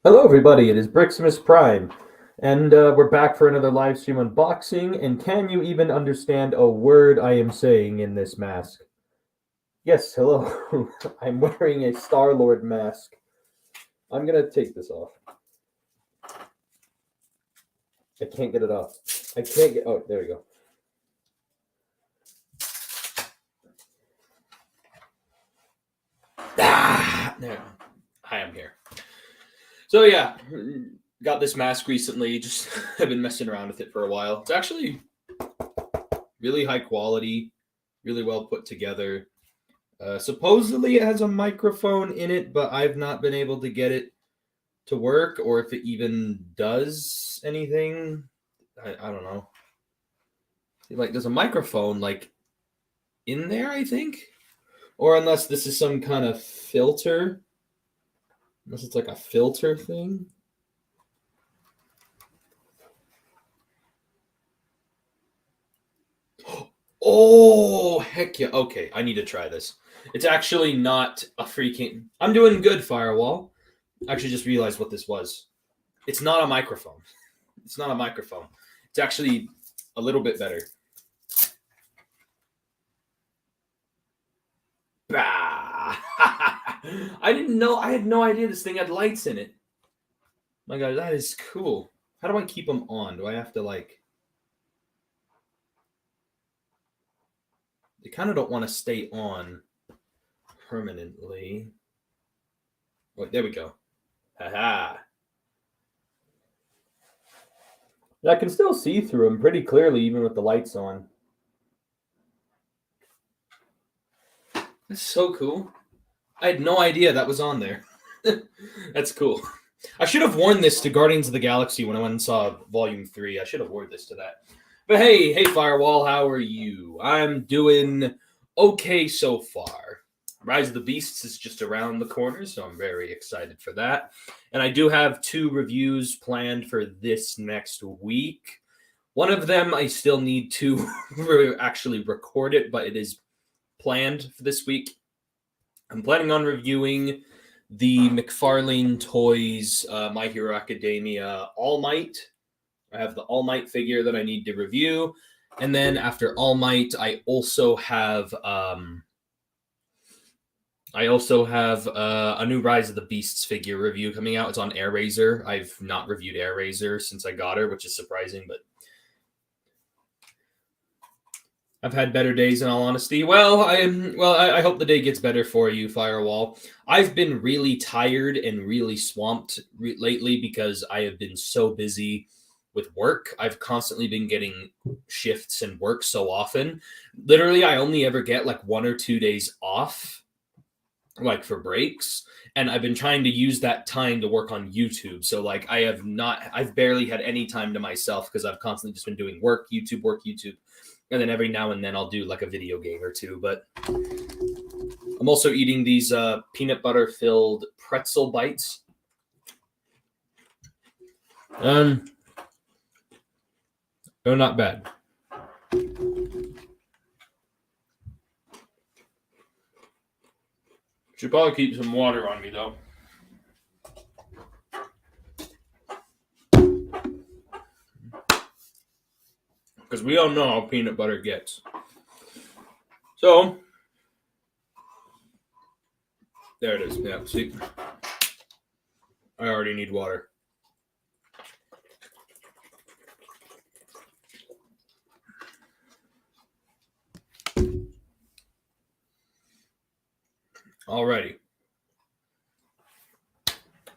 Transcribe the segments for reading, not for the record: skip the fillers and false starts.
Hello, everybody. It is Briximus Prime, and we're back for another live stream unboxing. And can you even understand a word I am saying in this mask? Yes, hello. I'm wearing a Star-Lord mask. I'm gonna take this off. I can't get it off. I can't get. Oh, there we go. There. I am here. So yeah, got this mask recently. Just have been messing around with it for a while. It's actually really high quality, really well put together. Supposedly it has a microphone in it, but I've not been able to get it to work, or if it even does anything. I don't know. Like, there's a microphone like in there, I think, or unless this is some kind of filter. Unless it's like a filter thing. Oh, heck yeah. Okay, I need to try this. It's actually not a freaking... I'm doing good, Firewall. I actually just realized what this was. It's not a microphone. It's not a microphone. It's actually a little bit better. Bah! I didn't know. I had no idea this thing had lights in it. My God, that is cool. How do I keep them on? Do I have to, like... They kind of don't want to stay on permanently. Oh, there we go. Haha. I can still see through them pretty clearly, even with the lights on. That's so cool. I had no idea that was on there. That's cool. I should have worn this to Guardians of the Galaxy when I went and saw Volume 3. I should have worn this to that. But hey, Firewall, how are you? I'm doing okay so far. Rise of the Beasts is just around the corner, so I'm very excited for that. And I do have 2 reviews planned for this next week. One of them I still need to actually record it, but it is planned for this week. I'm planning on reviewing the McFarlane Toys My Hero Academia All Might. I have the All Might figure that I need to review. And then after All Might, I also have a new Rise of the Beasts figure review coming out. It's on AirRaiser. I've not reviewed AirRaiser since I got her, which is surprising, but I've had better days, in all honesty. I hope the day gets better for you, Firewall. I've been really tired and really swamped lately because I have been so busy with work. I've constantly been getting shifts and work so often. Literally, I only ever get like 1 or 2 days off, like for breaks. And I've been trying to use that time to work on YouTube. So like I've barely had any time to myself because I've constantly just been doing work, YouTube. And then every now and then I'll do like a video game or two. But I'm also eating these peanut butter filled pretzel bites. They're not bad. Should probably keep some water on me though. Because we all know how peanut butter gets. So, there it is. Yeah, see? I already need water. Alrighty.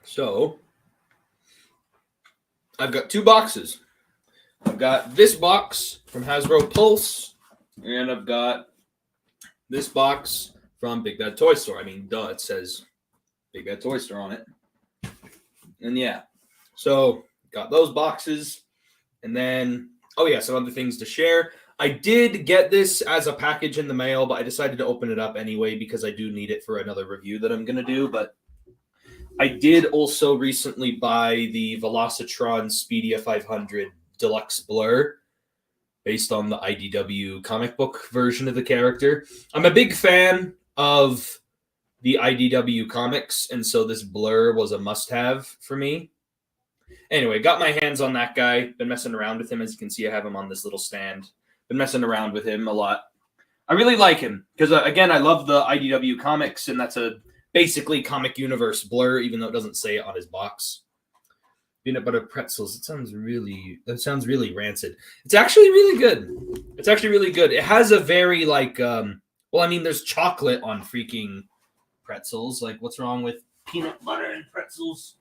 So, I've got 2 boxes. I've got this box from Hasbro Pulse, and I've got this box from Big Bad Toy Store. I mean, duh, it says Big Bad Toy Store on it. And yeah, so got those boxes. And then, some other things to share. I did get this as a package in the mail, but I decided to open it up anyway because I do need it for another review that I'm going to do. But I did also recently buy the Velocitron Speedia 500 Deluxe Blur based on the IDW comic book version of the character. I'm a big fan of the IDW comics, and so this Blur was a must-have for me. Anyway, got my hands on that guy. Been messing around with him. As you can see, I have him on this little stand. Been messing around with him a lot. I really like him because, again, I love the IDW comics, and that's a basically comic universe Blur, even though it doesn't say it on his box. Peanut butter pretzels. That sounds really rancid. It's actually really good. It's actually really good. It has a very there's chocolate on freaking pretzels. Like, what's wrong with peanut butter and pretzels?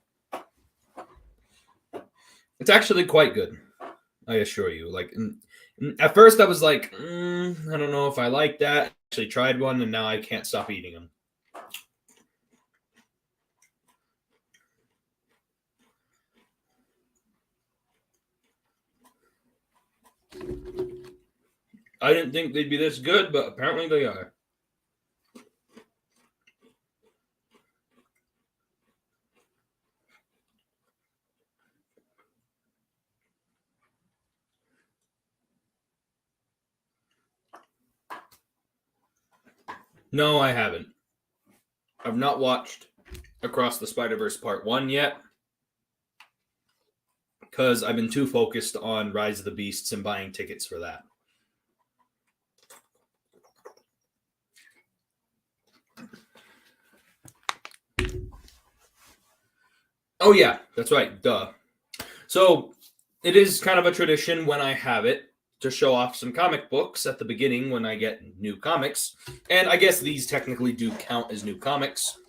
It's actually quite good. I assure you. Like, at first I was like, I don't know if I like that. Actually tried one, and now I can't stop eating them. I didn't think they'd be this good, but apparently they are. No, I haven't. I've not watched Across the Spider-Verse Part 1 yet because I've been too focused on Rise of the Beasts and buying tickets for that. Oh, yeah, that's right. Duh. So it is kind of a tradition when I have it to show off some comic books at the beginning when I get new comics. And I guess these technically do count as new comics.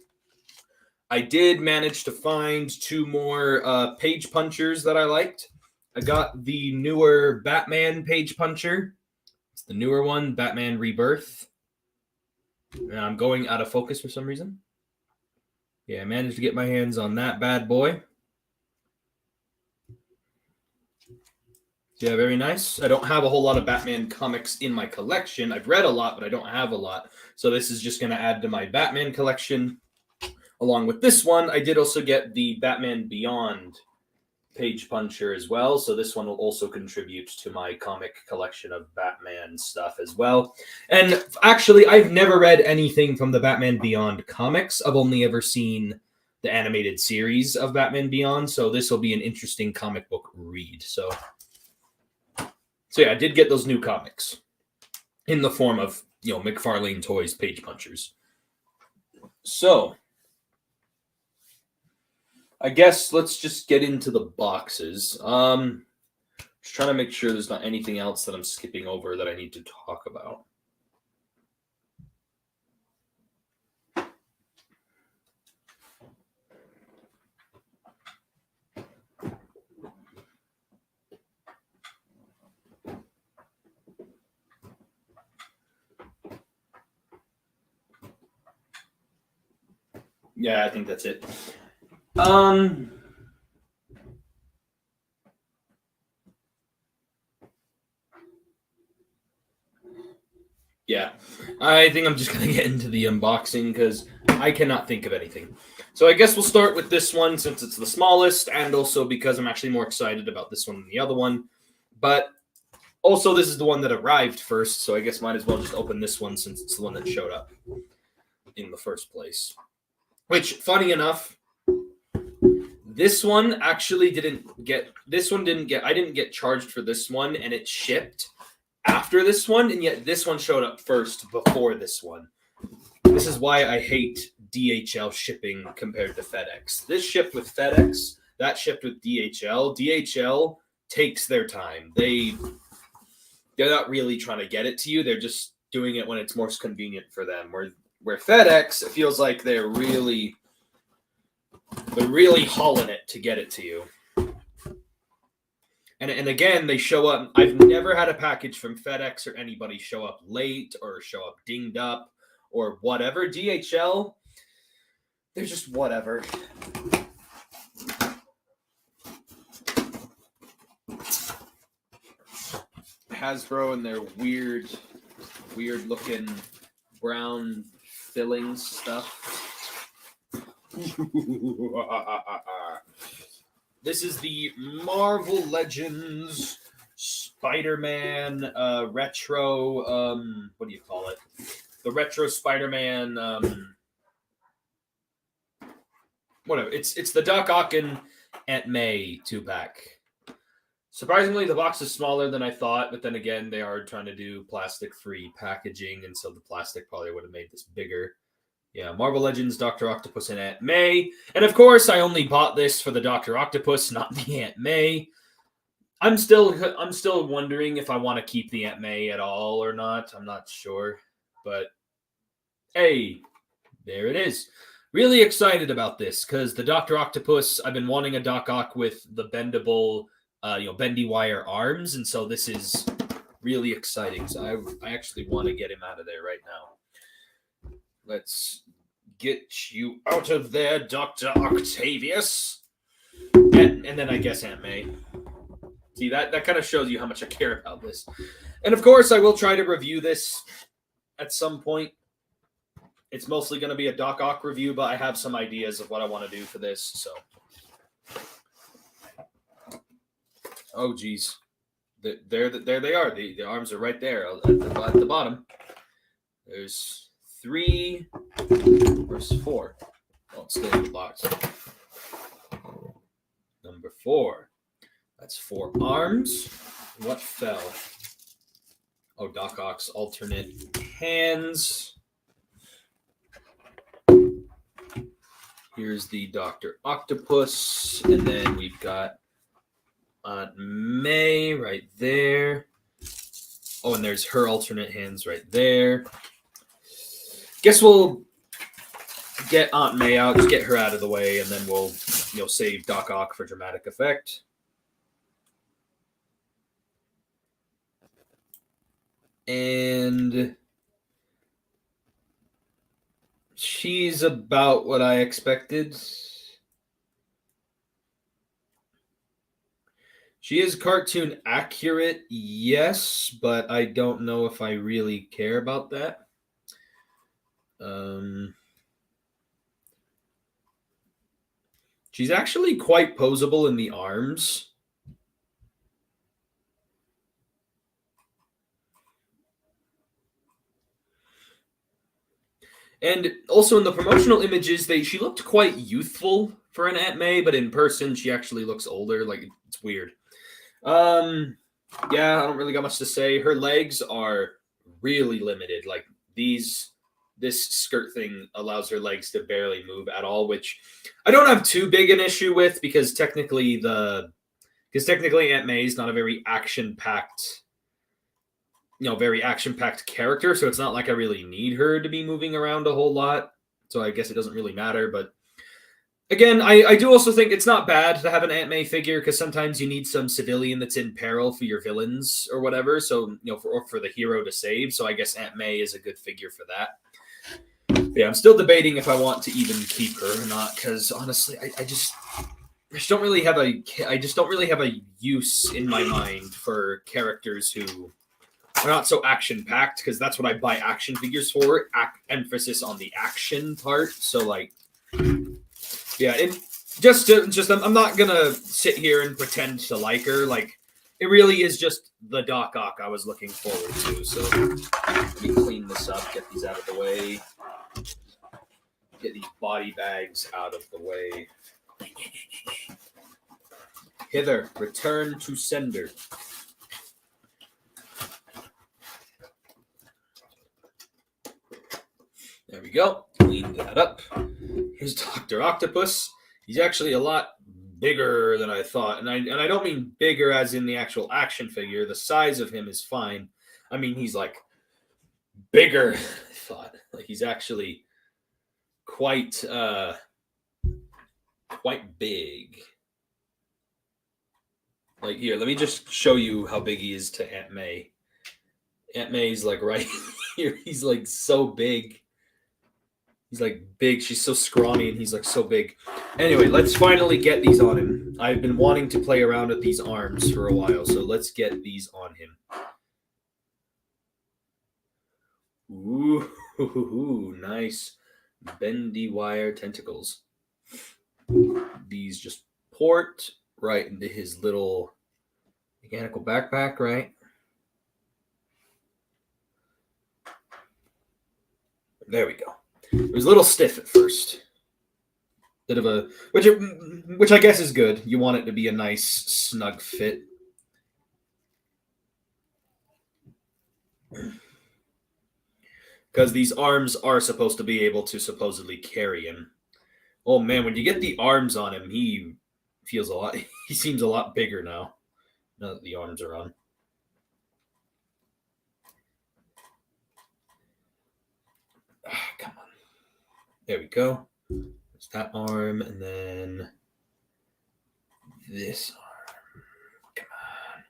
I did manage to find 2 more page punchers that I liked. I got the newer Batman page puncher. It's the newer one, Batman Rebirth. And I'm going out of focus for some reason. Yeah, I managed to get my hands on that bad boy. Yeah, very nice. I don't have a whole lot of Batman comics in my collection. I've read a lot, but I don't have a lot. So this is just going to add to my Batman collection. Along with this one, I did also get the Batman Beyond page puncher as well. So this one will also contribute to my comic collection of Batman stuff as well. And actually, I've never read anything from the Batman Beyond comics. I've only ever seen the animated series of Batman Beyond. So this will be an interesting comic book read. So yeah, I did get those new comics in the form of, McFarlane Toys page punchers. So I guess let's just get into the boxes. Just trying to make sure there's not anything else that I'm skipping over that I need to talk about. Yeah, I think that's it. Yeah, I think I'm just going to get into the unboxing because I cannot think of anything. So I guess we'll start with this one since it's the smallest, and also because I'm actually more excited about this one than the other one. But also, this is the one that arrived first, so I guess might as well just open this one since it's the one that showed up in the first place. Which, funny enough, this one actually didn't get I didn't get charged for this one, and it shipped after this one, and yet this one showed up first before this one. This is why I hate DHL shipping compared to FedEx. This shipped with FedEx, that shipped with DHL. DHL takes their time. They're not really trying to get it to you. They're just doing it when it's most convenient for them. Where FedEx, it feels like they're really hauling it to get it to you. And again, they show up. I've never had a package from FedEx or anybody show up late or show up dinged up or whatever. DHL, they're just whatever. Hasbro and their weird looking brown filling stuff. This is the Marvel Legends Spider-Man retro. What do you call it? The retro Spider-Man whatever. It's the Doc Ock and Aunt May 2-pack. Surprisingly, the box is smaller than I thought, but then again, they are trying to do plastic-free packaging, and so the plastic probably would have made this bigger. Yeah, Marvel Legends, Dr. Octopus, and Aunt May. And of course, I only bought this for the Dr. Octopus, not the Aunt May. I'm still wondering if I want to keep the Aunt May at all or not. I'm not sure. But hey, there it is. Really excited about this because the Dr. Octopus, I've been wanting a Doc Ock with the bendable, bendy wire arms, and so this is really exciting. So I actually want to get him out of there right now. Let's get you out of there, Dr. Octavius. And then I guess Aunt May. See, that kind of shows you how much I care about this. And of course, I will try to review this at some point. It's mostly going to be a Doc Ock review, but I have some ideas of what I want to do for this. So, oh geez, there they are. The arms are right there at the bottom. There's 3 versus 4. Oh, it's still in the box. Number 4. That's 4 arms. What fell? Oh, Doc Ock's alternate hands. Here's the Dr. Octopus, and then we've got Aunt May right there. Oh, and there's her alternate hands right there. Guess we'll get Aunt May out, just get her out of the way, and then we'll, save Doc Ock for dramatic effect. And she's about what I expected. She is cartoon accurate, yes, but I don't know if I really care about that. She's actually quite posable in the arms. And also in the promotional images, she looked quite youthful for an Aunt May, but in person, she actually looks older. Like, it's weird. Yeah, I don't really got much to say. Her legs are really limited. Like, this skirt thing allows her legs to barely move at all, which I don't have too big an issue with because technically Aunt May is not a very action-packed character, so it's not like I really need her to be moving around a whole lot. So I guess it doesn't really matter. But again, I do also think it's not bad to have an Aunt May figure because sometimes you need some civilian that's in peril for your villains or whatever. So, for the hero to save. So I guess Aunt May is a good figure for that. But yeah, I'm still debating if I want to even keep her or not because honestly, I just don't really have a use in my mind for characters who are not so action-packed because that's what I buy action figures for. Emphasis on the action part. So, like, yeah, I'm not gonna sit here and pretend to like her. Like, it really is just the Doc Ock I was looking forward to. So, let me clean this up, get these out of the way, get these body bags out of the way. Hither, return to sender. There we go. Clean that up. Here's Dr. Octopus. He's actually a lot bigger than I thought. And I don't mean bigger as in the actual action figure. The size of him is fine. I mean, he's like bigger than I thought. Like, he's actually quite big. Like, here, let me just show you how big he is to Aunt May. Aunt May's like right here. He's like so big. He's like big. She's so scrawny and he's like so big. Anyway, let's finally get these on him. I've been wanting to play around with these arms for a while, so let's get these on him. Ooh, nice bendy wire tentacles. These just port right into his little mechanical backpack, right? There we go. It was a little stiff at first. Bit of a which I guess is good. You want it to be a nice snug fit. Because these arms are supposed to be able to supposedly carry him. Oh man, when you get the arms on him, he feels a lot. He seems a lot bigger now. Now that the arms are on. Come on. There we go. There's that arm, and then this arm. Come on.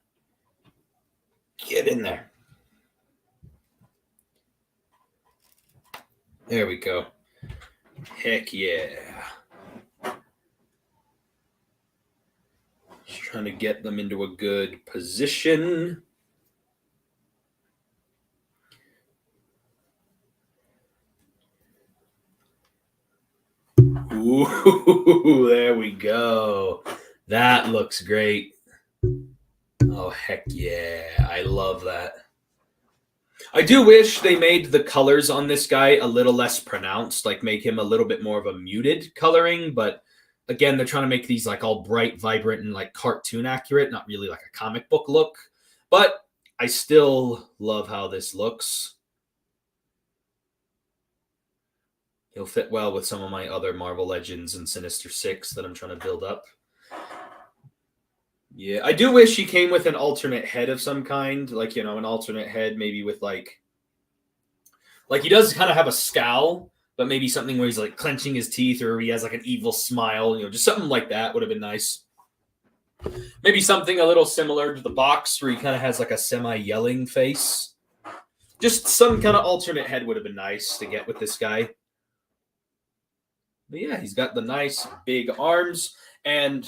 Get in there. There we go. Heck yeah. Just trying to get them into a good position. Ooh, there we go. That looks great. Oh, heck yeah. I love that. I do wish they made the colors on this guy a little less pronounced, like make him a little bit more of a muted coloring, but again, they're trying to make these like all bright, vibrant, and like cartoon accurate, not really like a comic book look. But I still love how this looks. He'll fit well with some of my other Marvel Legends and Sinister Six that I'm trying to build up. Yeah, I do wish he came with an alternate head of some kind, like, you know, an alternate head, maybe with like he does kind of have a scowl, but maybe something where he's like clenching his teeth, or he has like an evil smile, you know, just something like that would have been nice. Maybe something a little similar to the box where he kind of has like a semi-yelling face. Just some kind of alternate head would have been nice to get with this guy. But yeah, he's got the nice big arms, and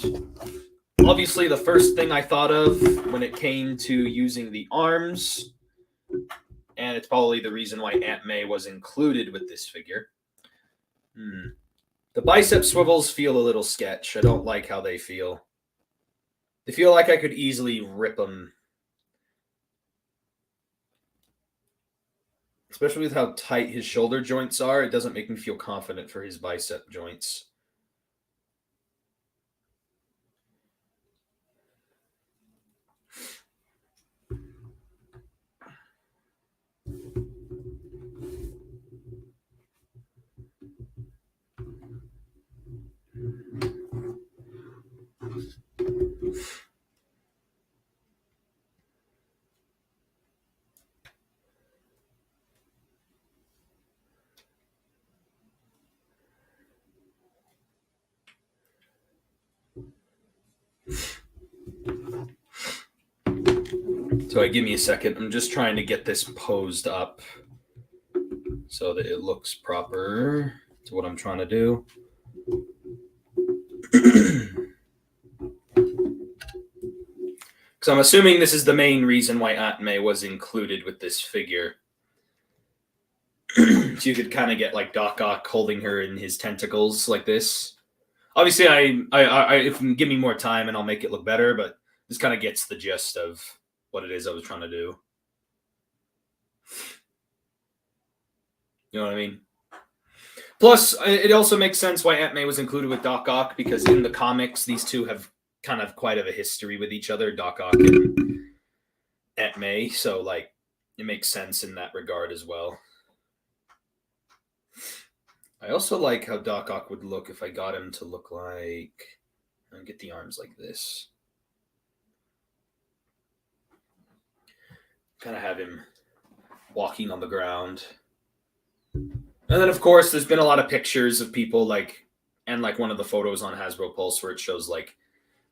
obviously the first thing I thought of when it came to using the arms, and it's probably the reason why Aunt May was included with this figure. The bicep swivels feel a little sketch. I don't like how they feel. They feel like I could easily rip them. Especially with how tight his shoulder joints are, it doesn't make me feel confident for his bicep joints. So give me a second. I'm just trying to get this posed up so that it looks proper to what I'm trying to do. Because I'm assuming this is the main reason why Aunt May was included with this figure. So you could kind of get like Doc Ock holding her in his tentacles like this. Obviously, if you give me more time and I'll make it look better, but this kind of gets the gist of what it is I was trying to do. You know what I mean? Plus, it also makes sense why Aunt May was included with Doc Ock, because in the comics, these two have kind of quite of a history with each other, Doc Ock and Aunt May. So, like, it makes sense in that regard as well. I also like how Doc Ock would look if I got him to look like... I'll get the arms like this. Kind of have him walking on the ground. And then, of course, there's been a lot of pictures of people like, and like one of the photos on Hasbro Pulse where it shows like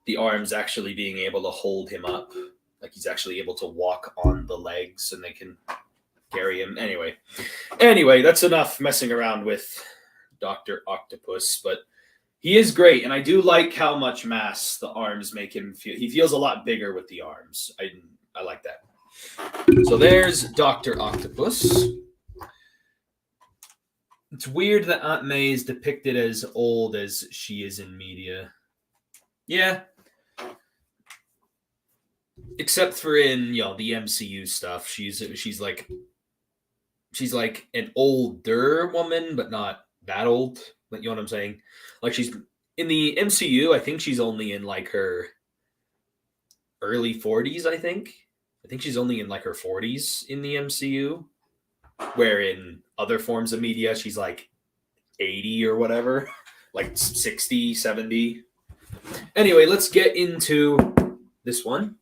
the arms actually being able to hold him up. Like he's actually able to walk on the legs and they can carry him. Anyway, that's enough messing around with Dr. Octopus, but he is great. And I do like how much mass the arms make him feel. He feels a lot bigger with the arms. I like that. So there's Dr. Octopus. It's weird that Aunt May is depicted as old as she is in media. Yeah. Except for in, you know, the MCU stuff. She's like an older woman, but not that old. You know what I'm saying? Like she's in the MCU. I think she's only in like her early 40s. I think she's only in like her 40s in the MCU. Where in other forms of media, she's like 80 or whatever, like 60, 70. Anyway, let's get into this one.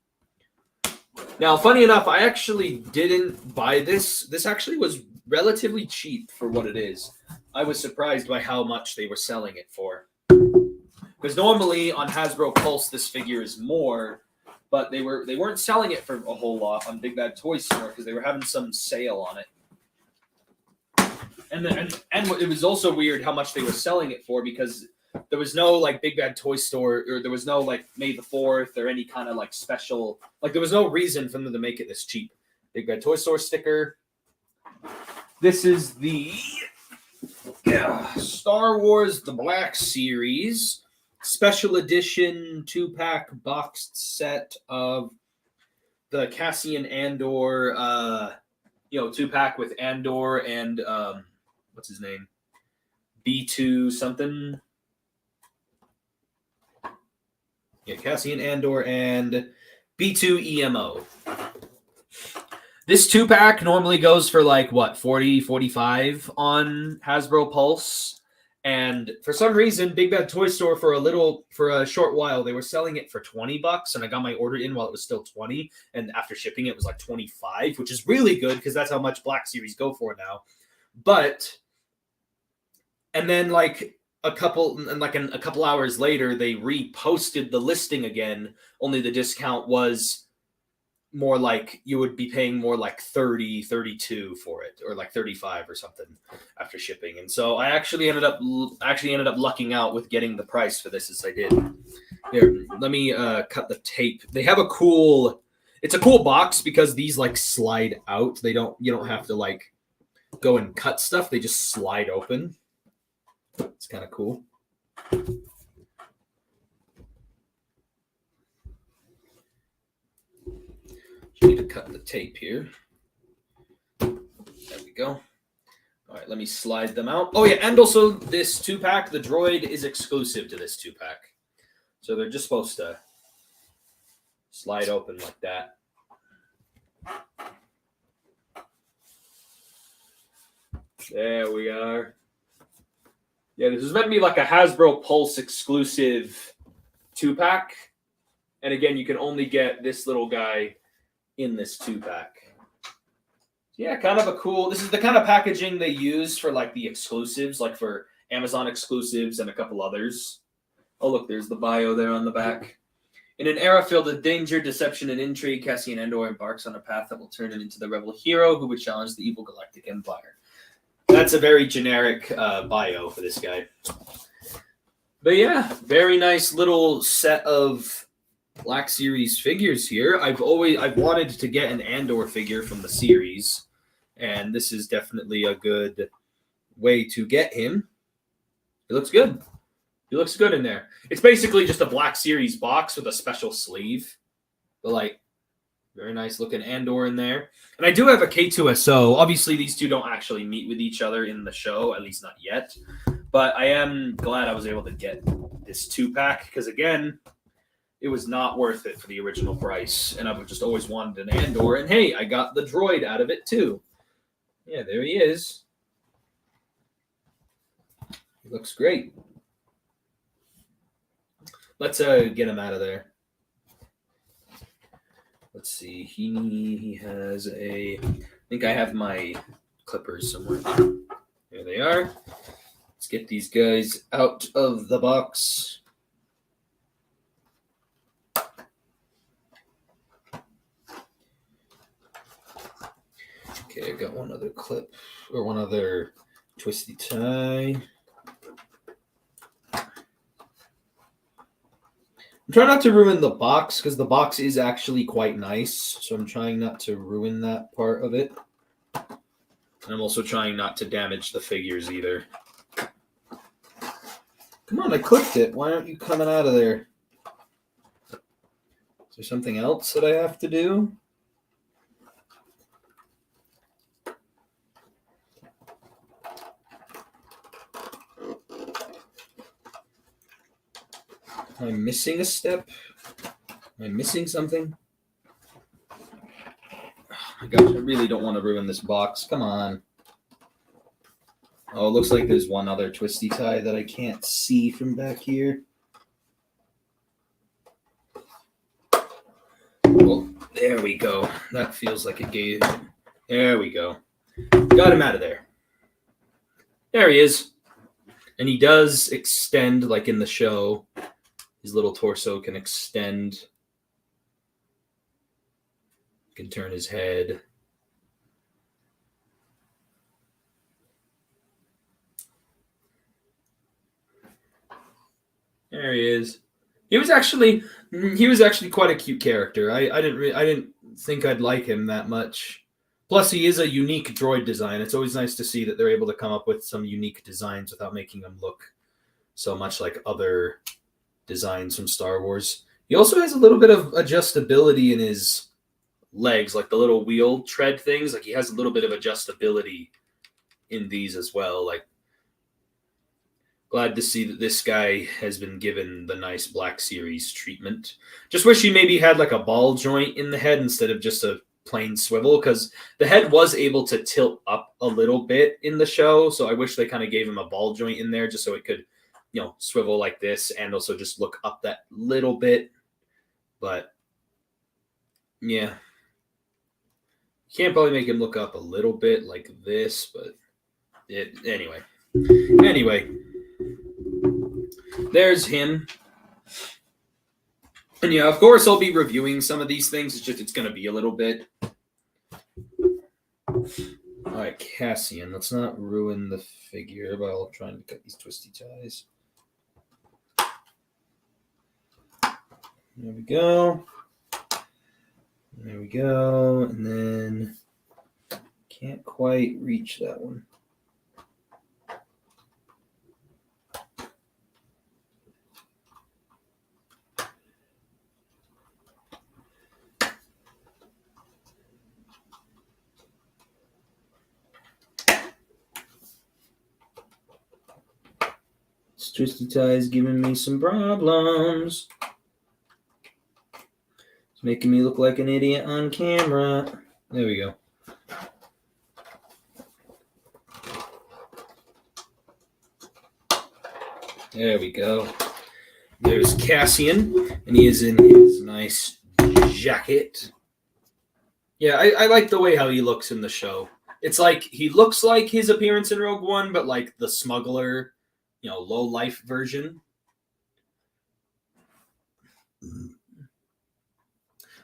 Now, funny enough, I actually didn't buy this. This actually was relatively cheap for what it is. I was surprised by how much they were selling it for. Because normally on Hasbro Pulse, this figure is more, but they weren't selling it for a whole lot on Big Bad Toy Store because they were having some sale on it. And it was also weird how much they were selling it for because there was no like Big Bad Toy Store or there was no like May the 4th or any kind of like special, like there was no reason for them to make it this cheap. Big Bad Toy Store sticker. This is the Star Wars The Black Series special edition 2-pack boxed set of the Cassian Andor 2-pack with Andor and what's his name? B2 something. Yeah, Cassian Andor and B2 EMO. This 2-pack normally goes for like what, 40, 45 on Hasbro Pulse. And for some reason, Big Bad Toy Store for a short while, they were selling it for $20, and I got my order in while it was still 20, and after shipping it was like 25, which is really good because that's how much Black Series go for now. And then like a couple hours later, they reposted the listing again, only the discount was more like you would be paying more like 30, 32 for it, or like 35 or something after shipping. And so I actually ended up lucking out with getting the price for this as I did. Here, let me cut the tape. They have it's a cool box because these like slide out. You don't have to like go and cut stuff. They just slide open. It's kind of cool. Need to cut the tape here. There we go. All right, let me slide them out. Oh yeah, and also this 2-pack, the droid is exclusive to this 2-pack. So they're just supposed to slide open like that. There we are. Yeah, this is meant to be like a Hasbro Pulse exclusive 2-pack. And again, you can only get this little guy in this 2-pack. Yeah, kind of a cool. This is the kind of packaging they use for like the exclusives, like for Amazon exclusives and a couple others. Oh, look, there's the bio there on the back. In an era filled with danger, deception, and intrigue, Cassian Andor embarks on a path that will turn him into the rebel hero who would challenge the evil galactic empire. That's a very generic bio for this guy. But yeah, very nice little set of Black Series figures here. I've wanted to get an Andor figure from the series, and this is definitely a good way to get him. It looks good. He looks good in there. It's basically just a Black Series box with a special sleeve. But like, very nice looking Andor in there. And I do have a K2SO. Obviously, these two don't actually meet with each other in the show, at least not yet. But I am glad I was able to get this 2-pack because, again, it was not worth it for the original price. And I've just always wanted an Andor. And hey, I got the droid out of it too. Yeah, there he is. He looks great. Let's get him out of there. Let's see. He has I think I have my clippers somewhere. There they are. Let's get these guys out of the box. Okay, I got one other clip, or one other twisty tie. I'm trying not to ruin the box, because the box is actually quite nice, so I'm trying not to ruin that part of it. And I'm also trying not to damage the figures either. Come on, I clipped it. Why aren't you coming out of there? Is there something else that I have to do? Am I missing a step? Am I missing something? Oh my gosh, I really don't want to ruin this box. Come on. Oh, it looks like there's one other twisty tie that I can't see from back here. Well, there we go. That feels like it gave. There we go. Got him out of there. There he is. And he does extend, like in the show. His little torso can extend. Can turn his head. There he is. He was actually quite a cute character. I didn't think I'd like him that much. Plus, he is a unique droid design. It's always nice to see that they're able to come up with some unique designs without making them look so much like other designs from Star Wars. He also has a little bit of adjustability in his legs, like the little wheel tread things. Like he has a little bit of adjustability in these as well. Like, glad to see that this guy has been given the nice Black Series treatment. Just wish he maybe had like a ball joint in the head instead of just a plain swivel, because the head was able to tilt up a little bit in the show. So I wish they kind of gave him a ball joint in there just so it could, swivel like this and also just look up that little bit. But yeah, you can't probably make him look up a little bit like this, but anyway. There's him. And yeah, of course I'll be reviewing some of these things. It's going to be a little bit. All right, Cassian. Let's not ruin the figure while trying to cut these twisty ties. There we go. There we go. And then can't quite reach that one. This twisty tie is giving me some problems. It's making me look like an idiot on camera. There we go. There we go. There's Cassian, and he is in his nice jacket. Yeah, I like the way how he looks in the show. It's like he looks like his appearance in Rogue One, but like the smuggler, low life version.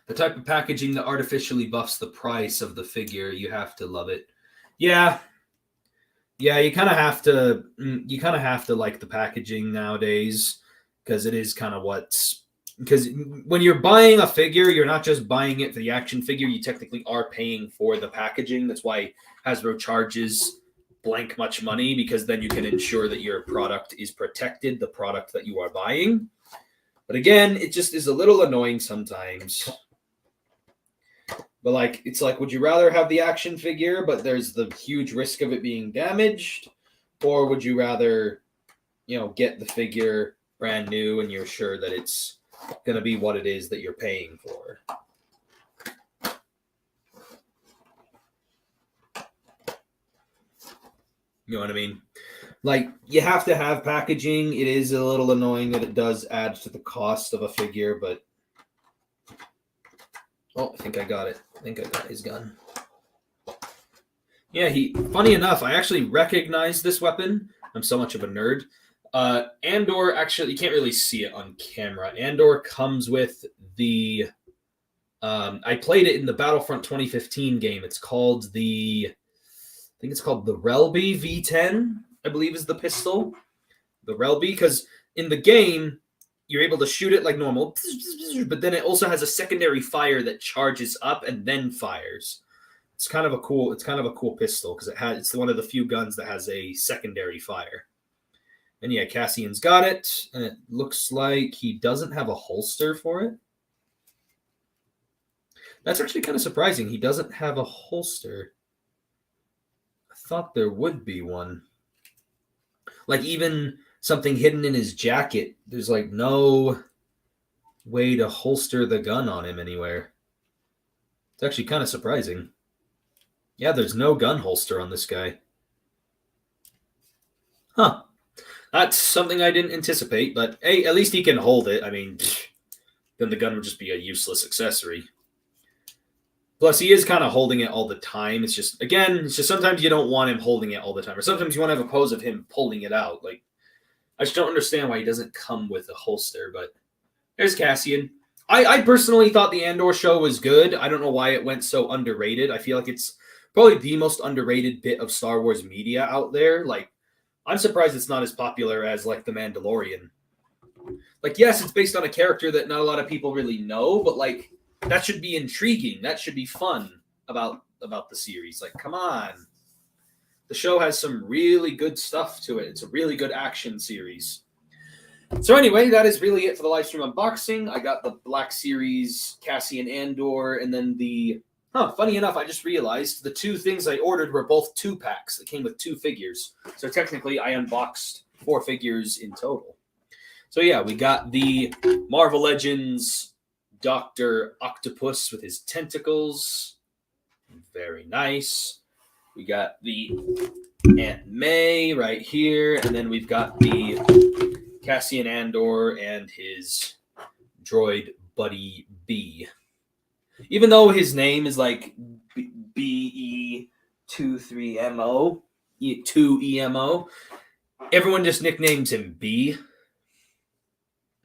The type of packaging that artificially buffs the price of the figure, you have to love it. Yeah, you kind of have to. You kind of have to like the packaging nowadays, because it is kind of because when you're buying a figure, you're not just buying it for the action figure. You technically are paying for the packaging. That's why Hasbro charges blank much money, because then you can ensure that your product is protected, the product that you are buying. But again, it just is a little annoying sometimes. But it's like, would you rather have the action figure, but there's the huge risk of it being damaged? Or would you rather, get the figure brand new and you're sure that it's going to be what it is that you're paying for? You know what I mean? Like, you have to have packaging. It is a little annoying that it does add to the cost of a figure, but... Oh, I think I got it. I think I got his gun. Yeah, funny enough, I actually recognize this weapon. I'm so much of a nerd. Andor, actually, you can't really see it on camera. Andor comes with the... I played it in the Battlefront 2015 game. It's called the Relby V10, I believe is the pistol. The Relby, because in the game, you're able to shoot it like normal, but then it also has a secondary fire that charges up and then fires. It's kind of a cool pistol, because it's one of the few guns that has a secondary fire. And yeah, Cassian's got it, and it looks like he doesn't have a holster for it. That's actually kind of surprising. He doesn't have a holster. I thought there would be one. Like, even something hidden in his jacket. There's like no way to holster the gun on him anywhere. It's actually kind of surprising. Yeah, there's no gun holster on this guy. Huh. That's something I didn't anticipate, but hey, at least he can hold it. I mean, then the gun would just be a useless accessory. Plus, he is kind of holding it all the time. It's just, again, it's just sometimes you don't want him holding it all the time. Or sometimes you want to have a pose of him pulling it out. Like, I just don't understand why he doesn't come with a holster, but there's Cassian. I personally thought the Andor show was good. I don't know why it went so underrated. I feel like it's probably the most underrated bit of Star Wars media out there. Like, I'm surprised it's not as popular as, like, The Mandalorian. Like, yes, it's based on a character that not a lot of people really know, but, like, that should be intriguing. That should be fun about the series. Like, come on. The show has some really good stuff to it. It's a really good action series. So anyway, that is really it for the live stream unboxing. I got the Black Series, Cassian Andor, and then the... funny enough, I just realized the two things I ordered were both 2-packs that came with 2 figures. So technically, I unboxed 4 figures in total. So yeah, we got the Marvel Legends Dr. Octopus with his tentacles. Very nice. We got the Aunt May right here, and then we've got the Cassian Andor and his droid buddy B. Even though his name is like BE23MO, 2EMO, everyone just nicknames him B.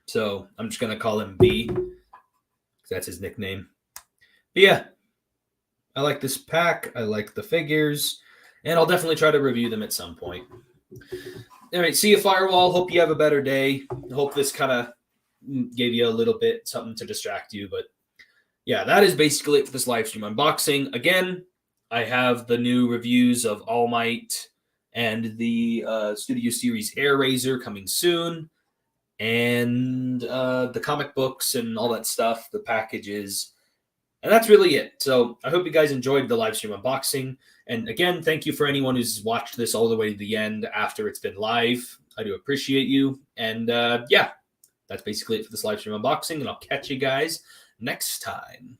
So I'm just going to call him B because that's his nickname. But yeah, I like this pack. I like the figures, and I'll definitely try to review them at some point. All right, see you, Firewall. Hope you have a better day. Hope this kind of gave you a little bit something to distract you. But yeah, that is basically it for this live stream unboxing. Again, I have the new reviews of All Might and the Studio Series Air Razor coming soon. And the comic books and all that stuff, the packages. And that's really it. So I hope you guys enjoyed the live stream unboxing. And again, thank you for anyone who's watched this all the way to the end after it's been live. I do appreciate you. And yeah, that's basically it for this live stream unboxing. And I'll catch you guys next time.